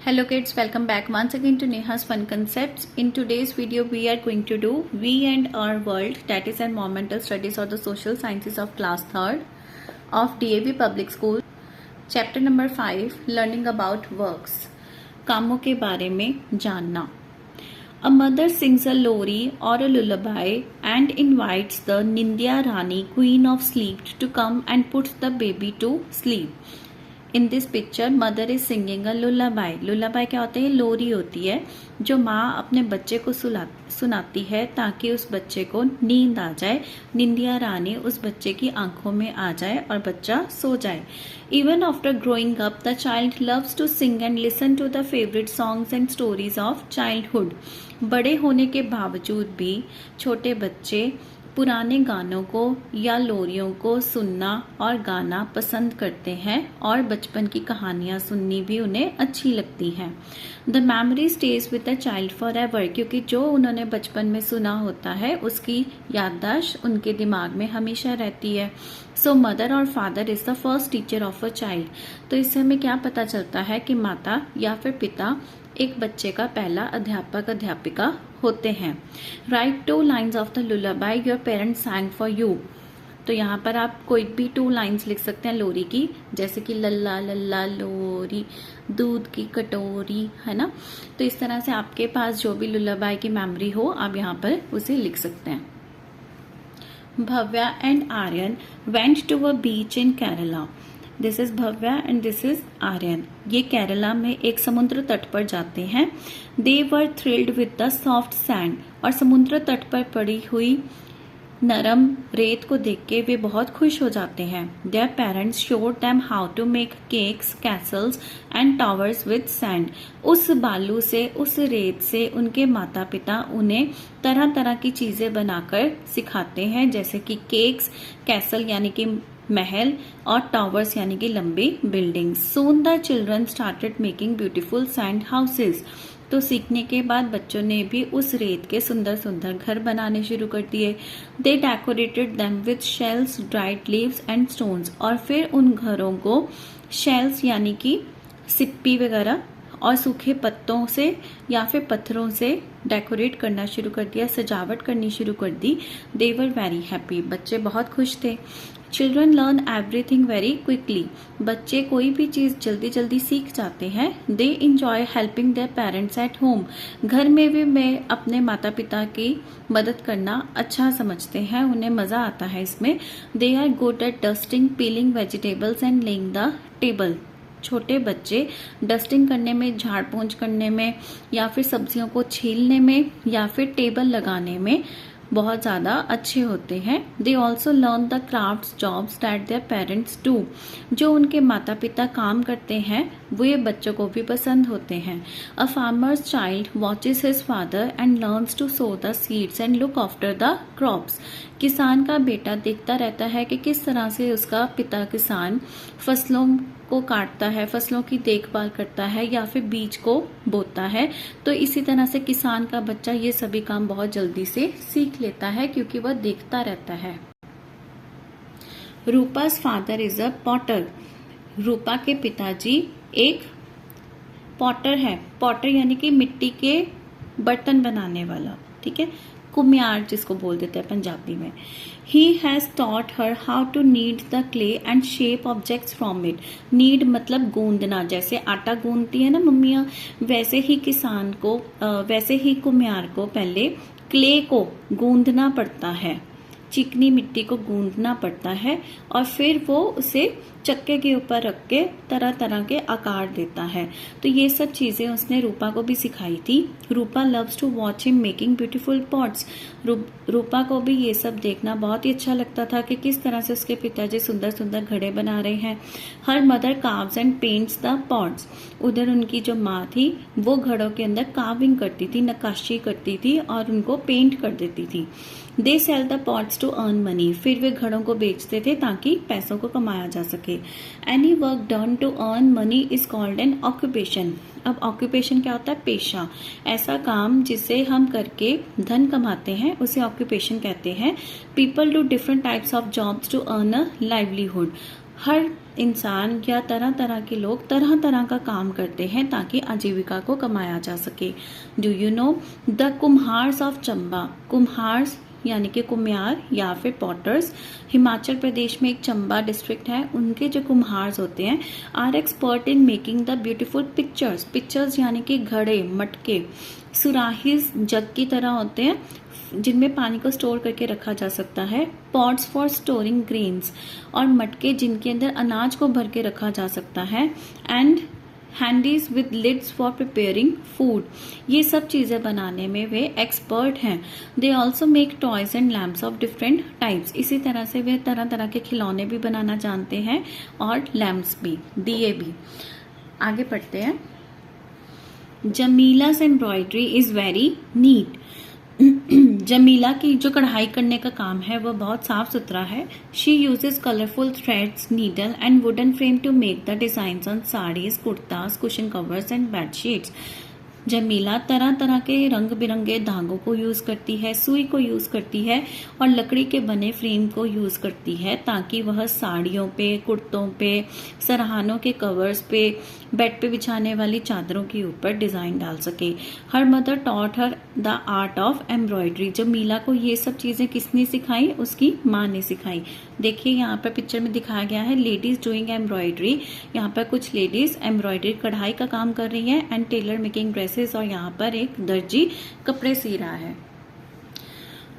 Hello kids, welcome back once again to Neha's Fun Concepts. In today's video we are going to do We and Our World, that is Environmental Studies or the Social Sciences of class 3rd of DAV Public School. Chapter number 5, Learning about Works. कामों के बारे में जानना. A mother sings a lori or a lullaby and invites the Nindya Rani, Queen of Sleep, to come and put the baby to sleep. In this picture mother is singing a lullaby. Lullaby क्या होता है? लोरी होती है जो माँ अपने बच्चे को सुनाती है ताकि उस बच्चे को नींद आ जाए, निंदिया रानी उस बच्चे की आंखों में आ जाए और बच्चा सो जाए. Even after growing up the child loves to sing and listen to the favourite songs and stories of childhood. बड़े होने के बावजूद भी छोटे बच्चे पुराने गानों को या लोरियों को सुनना और गाना पसंद करते हैं और बचपन की कहानियां सुननी भी उन्हें अच्छी लगती हैं. The memory stage with the child for ever, क्योंकि जो उन्होंने बचपन में सुना होता है उसकी याददाश्त उनके दिमाग में हमेशा रहती है. सो मदर और father is the first teacher of a child. तो इससे हमें क्या पता चलता है कि माता या फिर पिता एक बच्चे का पहला अध्यापक अध्यापिका होते हैं. Write 2 lines of the lullaby your parents sang for you. तो यहाँ पर आप कोई भी 2 लाइन्स लिख सकते हैं लोरी की, जैसे कि लल्ला लल्ला लोरी, दूध की कटोरी, है ना. तो इस तरह से आपके पास जो भी लुल्लाबाई की मेमोरी हो आप यहाँ पर उसे लिख सकते हैं. Bhavya and Aryan went to a beach in Kerala. This is Bhavya and this is Aryan. ये केरला में एक समुद्र तट पर जाते हैं. They were thrilled with the soft sand. और समुद्र तट पर पड़ी हुई नरम रेत को देख के वे बहुत खुश हो जाते हैं. Their parents showed them how to make cakes, castles and towers with sand. उस बालू से, उस रेत से उनके माता पिता उन्हें तरह तरह की चीजें बनाकर सिखाते हैं, जैसे कि केक्स, कैसल यानी कि महल और टावर्स यानी कि लंबी building. Soon the children started making beautiful sand houses. तो सीखने के बाद बच्चों ने भी उस रेत के सुंदर सुंदर घर बनाने शुरू कर दिए. They decorated them with shells, dried leaves and stones. और फिर उन घरों को शेल्स यानी कि सिप्पी वगैरह और सूखे पत्तों से या फिर पत्थरों से डेकोरेट करना शुरू कर दिया, सजावट करनी शुरू कर दी. दे वर वेरी हैप्पी. बच्चे बहुत खुश थे. Children learn everything very quickly. बच्चे कोई भी चीज जल्दी जल्दी सीख जाते हैं. They enjoy helping their parents at home. घर में भी वे अपने माता पिता की मदद करना अच्छा समझते हैं, उन्हें मजा आता है इसमें. They are good at dusting, peeling vegetables and laying the table. छोटे बच्चे डस्टिंग करने में, झाड़ पोंछ करने में या फिर सब्जियों को छीलने में या फिर टेबल लगाने में बहुत ज्यादा अच्छे होते हैं. They also learn the crafts jobs that their parents do. जो उनके माता पिता काम करते हैं वो ये बच्चों को भी पसंद होते हैं. A farmer's child watches his father and learns to sow the seeds and look after the crops. किसान का बेटा देखता रहता है कि किस तरह से उसका पिता किसान फसलों को काटता है, फसलों की देखभाल करता है या फिर बीज को बोता है. तो इसी तरह से किसान का बच्चा ये सभी काम बहुत जल्दी से सीख लेता है क्योंकि वह देखता रहता है. रूपा's फादर इज अ पॉटर. रूपा के पिताजी एक पॉटर है. पॉटर यानी कि मिट्टी के बर्तन बनाने वाला, ठीक है, कुम्हार जिसको बोल देते हैं पंजाबी में. He has taught her how to knead the clay and shape objects from it. Knead मतलब गूंदना, जैसे आटा गूंदती है ना मम्मियाँ, वैसे ही किसान को वैसे ही कुम्हार को पहले क्ले को गूंदना पड़ता है, चिकनी मिट्टी को गूंदना पड़ता है और फिर वो उसे चक्के के ऊपर रख के तरह तरह के आकार देता है. तो ये सब चीजें उसने रूपा को भी सिखाई थी. Rupa loves to watch him making beautiful pots. Rupa को भी ये सब देखना बहुत ही अच्छा लगता था कि किस तरह से उसके पिताजी सुंदर सुंदर घड़े बना रहे हैं. Her mother carves and paints the pots. उधर उनकी जो माँ थी वो घड़ों के अंदर कार्विंग करती थी, नक्काशी करती थी और उनको पेंट कर देती थी. They sell the pots to earn money. फिर वे घड़ों को बेचते थे ताकि पैसों को कमाया जा सके. Any work done to earn money is called an occupation. अब ऑक्यूपेशन क्या होता है? पेशा. ऐसा काम जिसे हम करके धन कमाते हैं उसे ऑक्यूपेशन कहते हैं. People do different types of jobs to earn a livelihood. हर इंसान या तरह तरह के लोग तरह तरह का काम करते हैं ताकि आजीविका को कमाया जा सके। Do you know the kumhars of Chamba? Kumhars यानी कि कुम्हार या फिर पॉटर्स, हिमाचल प्रदेश में एक चंबा डिस्ट्रिक्ट है, उनके जो कुम्हार्स होते हैं are expert in making the beautiful pictures. Pictures यानी कि घड़े, मटके, सुराहीज जग की तरह होते हैं जिनमें पानी को स्टोर करके रखा जा सकता है। पॉट्स फॉर स्टोरिंग ग्रेन्स, और मटके जिनके अंदर अनाज को भर के रखा जा सकता है। And handis with lids for preparing food, ये सब चीजें बनाने में वे एक्सपर्ट हैं। They also make toys and lamps of different types, इसी तरह से वे तरह तरह के खिलौने भी बनाना जानते हैं और लैम्प्स भी, दिए भी। आगे पढ़ते हैं। Jamila's embroidery is very neat. Jamila की जो कढ़ाई करने का काम है वो बहुत साफ सुथरा है। She uses colourful threads, needle and wooden frame to make the designs on saris, kurtas, cushion covers and bedsheets. Jamila तरह तरह के रंग बिरंगे धागों को यूज करती है, सुई को यूज करती है और लकड़ी के बने फ्रेम को यूज करती है ताकि वह साड़ियों पे, कुर्तों पे, सरहानों के कवर्स पे, बेड पे बिछाने वाली चादरों के ऊपर डिजाइन डाल सके। Her mother taught her the art of embroidery. Jamila को ये सब चीजें किसने सिखाई? उसकी माँ ने सिखाई। देखिए यहाँ पर पिक्चर में दिखाया गया है लेडीज डूइंग एम्ब्रॉयडरी। यहाँ पर कुछ लेडीज एम्ब्रॉयडरी कढ़ाई का काम कर रही है एंड टेलर मेकिंग ड्रेसेस, और यहाँ पर एक दर्जी कपड़े सी रहा है।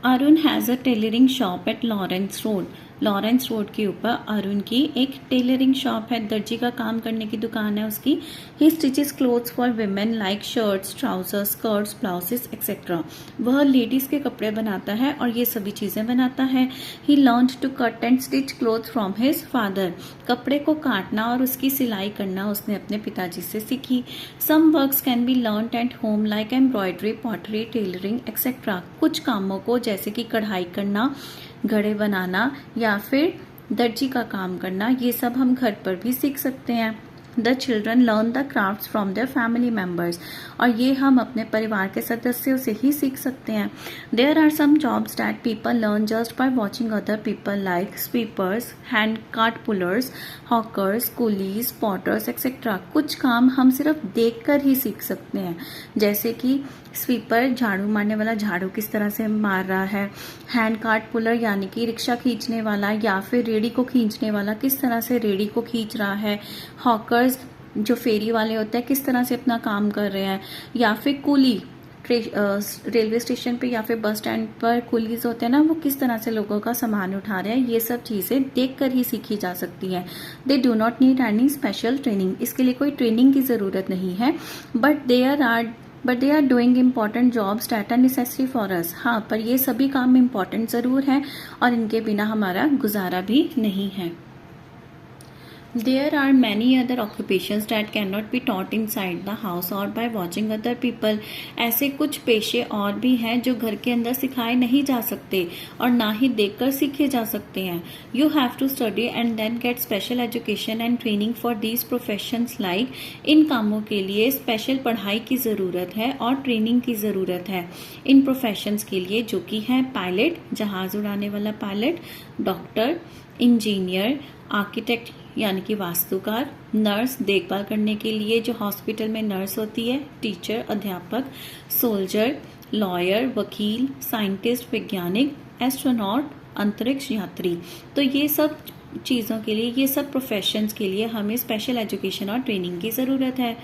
Arun has a tailoring shop at Lawrence road. Lawrence road के ऊपर अरुण की एक टेलरिंग शॉप है, दर्जी का काम करने की दुकान है उसकी। He stitches clothes for women like shirts, trousers, skirts, blouses etcetera. वह लेडीज के कपड़े बनाता है और ये सभी चीजें बनाता है। He learned to cut and stitch cloth from his father. कपड़े को काटना और उसकी सिलाई करना उसने अपने पिताजी से सीखी। Some works can be learned at home like embroidery, pottery, tailoring et cetera. कुछ कामों को जैसे कि कढ़ाई करना, घड़े बनाना या फिर दर्जी का काम करना, ये सब हम घर पर भी सीख सकते हैं। The children learn the crafts from their family members, और ये हम अपने परिवार के सदस्यों से ही सीख सकते हैं। There are some jobs that people learn just by watching other people like sweepers, hand cart pullers, hawkers, coolies, potters etcetera. कुछ काम हम सिर्फ देखकर ही सीख सकते हैं, जैसे कि स्वीपर झाड़ू मारने वाला झाड़ू किस तरह से मार रहा है, हैंड कार्ट पुलर यानी कि रिक्शा खींचने वाला या फिर रेडी को खींचने वाला किस तरह से रेडी को खींच रहा है, हॉकर्स जो फेरी वाले होते हैं किस तरह से अपना काम कर रहे हैं, या फिर कूली रेलवे स्टेशन पे या फिर बस स्टैंड पर कुलीज होते हैं ना, वो किस तरह से लोगों का सामान उठा रहे हैं। ये सब चीजें देखकर ही सीखी जा सकती हैं। They do not need any special training, इसके लिए कोई ट्रेनिंग की जरूरत नहीं है। But they are doing important jobs that are necessary for us. हाँ, पर ये सभी काम इम्पॉर्टेंट जरूर हैं और इनके बिना हमारा गुजारा भी नहीं है। There are many other occupations that cannot be taught inside the house or by watching other people. ऐसे कुछ पेशे और भी हैं जो घर के अंदर सिखाए नहीं जा सकते और ना ही देखकर सीखे जा सकते हैं। You have to study and then get special education and training for these professions like, इन कामों के लिए स्पेशल पढ़ाई की ज़रूरत है और ट्रेनिंग की ज़रूरत है इन प्रोफेशंस के लिए, जो कि है पायलट, जहाज उड़ाने वाला पायलट, डॉक्टर, इंजीनियर, आर्किटेक्ट यानी कि वास्तुकार, नर्स देखभाल करने के लिए जो हॉस्पिटल में नर्स होती है, टीचर, अध्यापक, सोल्जर, लॉयर, वकील, साइंटिस्ट, वैज्ञानिक, एस्ट्रोनॉट, अंतरिक्ष यात्री। तो ये सब चीज़ों के लिए, ये सब प्रोफेशंस के लिए हमें स्पेशल एजुकेशन और ट्रेनिंग की ज़रूरत है।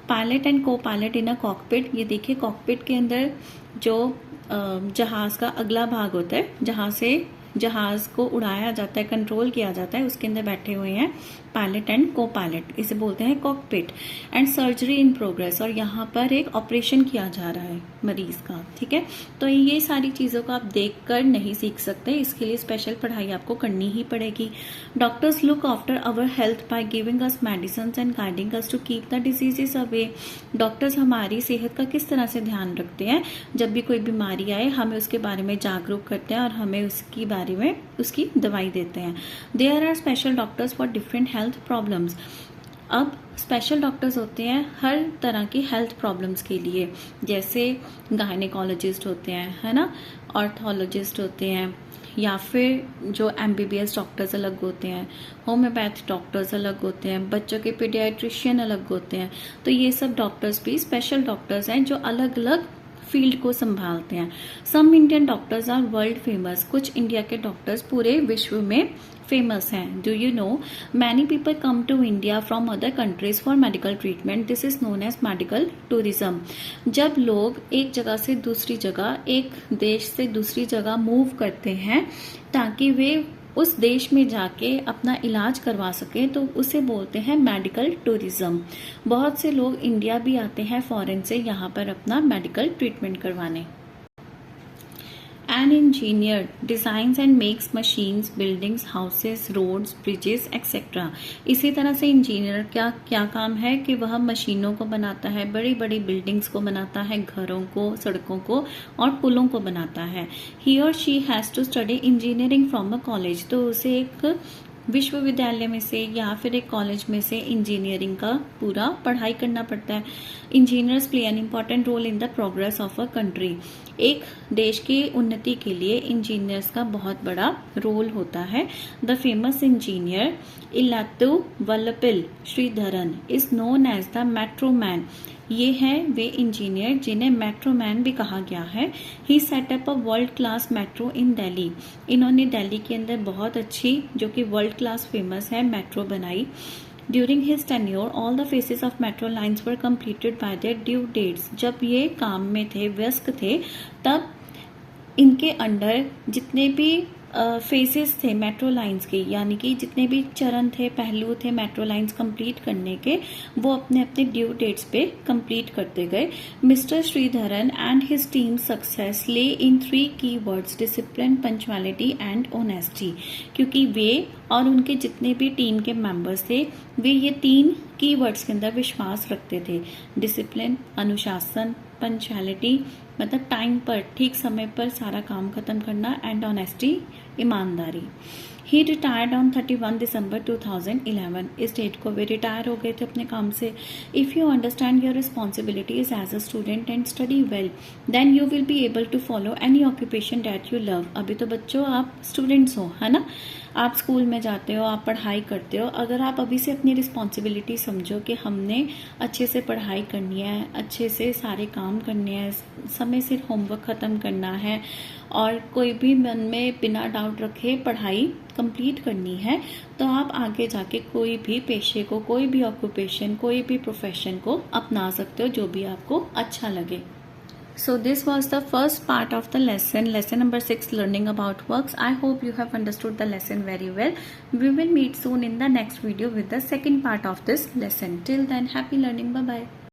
पायलट एंड को पायलट इन अ कॉकपिट, ये देखिए कॉकपिट के अंदर जो जहाज का अगला भाग होता है, जहाँ से जहाज को उड़ाया जाता है, कंट्रोल किया जाता है, उसके अंदर बैठे हुए हैं पायलट एंड को पायलट, इसे बोलते हैं cockpit. And surgery in progress, और यहाँ पर एक ऑपरेशन किया जा रहा है मरीज का, ठीक है। तो ये सारी चीज़ों को आप देखकर नहीं सीख सकते, इसके लिए स्पेशल पढ़ाई आपको करनी ही पड़ेगी। Doctors look after our health by giving us medicine and guiding us to keep the diseases away. Doctors हमारी सेहत का किस तरह से ध्यान रखते हैं, जब भी कोई बीमारी आए हमें उसके बारे में जागरूक करते हैं और हमें उसकी बारे में उसकी दवाई देते हैं। There are special doctors for different health problems. अब स्पेशल डॉक्टर्स होते हैं हर तरह की हेल्थ प्रॉब्लम्स के लिए, जैसे गायनेकोलॉजिस्ट होते हैं, है ना, ऑर्थोलॉजिस्ट होते हैं, या फिर जो MBBS डॉक्टर्स अलग होते हैं, होम्योपैथ डॉक्टर्स अलग होते हैं, बच्चों के पीडियाट्रिशियन अलग होते हैं। तो ये सब डॉक्टर्स भी स्पेशल डॉक्टर्स हैं जो अलग अलग फील्ड को संभालते हैं। Some Indian doctors are world famous, कुछ इंडिया के डॉक्टर्स पूरे विश्व में फेमस हैं। Do you know many people come to India from other countries for medical treatment, this is known as medical tourism. जब लोग एक जगह से दूसरी जगह, एक देश से दूसरी जगह मूव करते हैं ताकि वे उस देश में जाके अपना इलाज करवा सके, तो उसे बोलते हैं मेडिकल टूरिज्म। बहुत से लोग इंडिया भी आते हैं फॉरेन से यहाँ पर अपना मेडिकल ट्रीटमेंट करवाने। An engineer designs and makes machines, buildings, houses, roads, bridges, etc. इसी तरह से इंजीनियर क्या काम है कि वह मशीनों को बनाता है, बड़ी बड़ी बिल्डिंग्स को बनाता है, घरों को, सड़कों को और पुलों को बनाता है। He or she has to study engineering from a college, तो उसे एक विश्वविद्यालय में से या फिर एक कॉलेज में से इंजीनियरिंग का पूरा पढ़ाई करना पड़ता है। Engineers play an important role in the progress of a country, एक देश की उन्नति के लिए इंजीनियर्स का बहुत बड़ा रोल होता है। The famous engineer Elattuvalappil Sreedharan is known as the metro man, ये हैं वे इंजीनियर जिन्हें मेट्रो मैन भी कहा गया है। He set up a world class metro in Delhi, इन्होंने दिल्ली के अंदर बहुत अच्छी, जो कि वर्ल्ड क्लास फेमस है, मेट्रो बनाई। During his tenure all the phases of metro lines were completed by their due dates, जब ये काम में थे, व्यस्त थे, तब इनके अंडर जितने भी फेसेस थे मेट्रो लाइंस के, यानी कि जितने भी चरण थे, पहलू थे मेट्रो लाइंस कंप्लीट करने के, वो अपने अपने ड्यू डेट्स पे कंप्लीट करते गए। Mister Sreedharan and his team success ले इन 3 की words, discipline, punctuality and honesty, क्योंकि वे और उनके जितने भी टीम के मेंबर्स थे, वे ये 3 की वर्ड्स के अंदर विश्वास रखते थे। डिसिप्लिन, अनुशासन, पंक्चुअलिटी मतलब टाइम पर, ठीक समय पर सारा काम खत्म करना, एंड ऑनेस्टी, ईमानदारी। ही रिटायर्ड ऑन 31 दिसंबर 2011, इस डेट को वे रिटायर हो गए थे अपने काम से। If you understand your responsibilities as a student and study well, then you will be able to follow any occupation that you love. अभी तो बच्चों आप स्टूडेंट्स हो, है ना, आप स्कूल में जाते हो, आप पढ़ाई करते हो। अगर आप अभी से अपनी रिस्पॉन्सिबिलिटी समझो कि हमने अच्छे से पढ़ाई करनी है, अच्छे से सारे काम करने हैं, समय से होमवर्क ख़त्म करना है और कोई भी मन में बिना डाउट रखे पढ़ाई कंप्लीट करनी है, तो आप आगे जाके कोई भी पेशे को, कोई भी ऑक्यूपेशन, कोई भी प्रोफेशन को अपना सकते हो जो भी आपको अच्छा लगे। So this was the first part of the lesson number 6, learning about works. I hope you have understood the lesson very well. We will meet soon in the next video with the second part of this lesson. Till then, happy learning. Bye bye.